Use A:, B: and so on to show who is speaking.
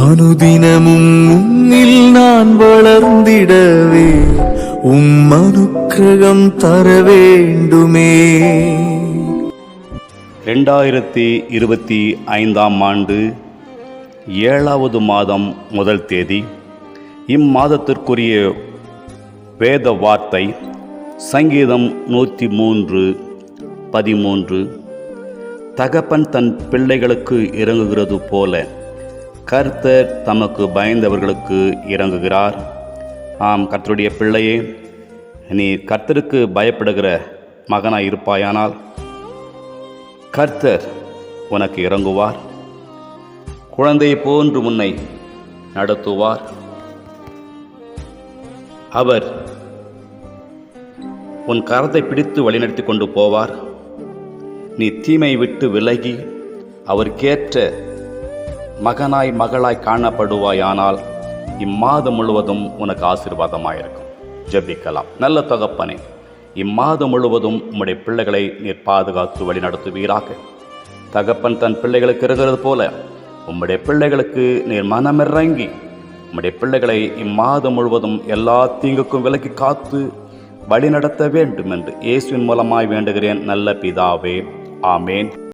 A: அனுதினமும் உன்னில் நான் வளர்ந்திடவே அனுக்கிரகம் தர வேண்டுமே.
B: 2025 ஆண்டு 7வது மாதம் முதல் தேதி. இம்மாதத்திற்குரிய வேத வார்த்தை சங்கீதம் 103:13. தகப்பன் தன் பிள்ளைகளுக்கு இறங்குகிறது போல கர்த்தர் தமக்கு பயந்தவர்களுக்கு இறங்குகிறார். ஆம், கர்த்தருடைய பிள்ளையே, நீ கர்த்தருக்கு பயப்படுகிற மகனாய் இருப்பாயானால் கர்த்தர் உனக்கு இறங்குவார். குழந்தையை போன்று உன்னை நடத்துவார். அவர் உன் கரத்தை பிடித்து வழிநடத்தி கொண்டு போவார். நீ தீமை விட்டு விலகி அவருக்கேற்ற மகனாய் மகளாய் காணப்படுவாயானால் இம்மாதம் முழுவதும் உனக்கு ஆசீர்வாதமாயிருக்கும். ஜெபிக்கலாம். நல்ல தகப்பனே, இம்மாதம் முழுவதும் உம்முடைய பிள்ளைகளை நீர் பாதுகாத்து வழிநடத்துவீராக. தகப்பன் தன் பிள்ளைகளுக்கு இருக்கிறது போல உம்முடைய பிள்ளைகளுக்கு நீர் மனமிறங்கி உம்முடைய பிள்ளைகளை இம்மாதம் முழுவதும் எல்லா தீங்குக்கும் விலக்கி காத்து வழிநடத்த வேண்டும் என்று இயேசுவின் மூலமாய் வேண்டுகிறேன் நல்ல பிதாவே. ஆமேன்.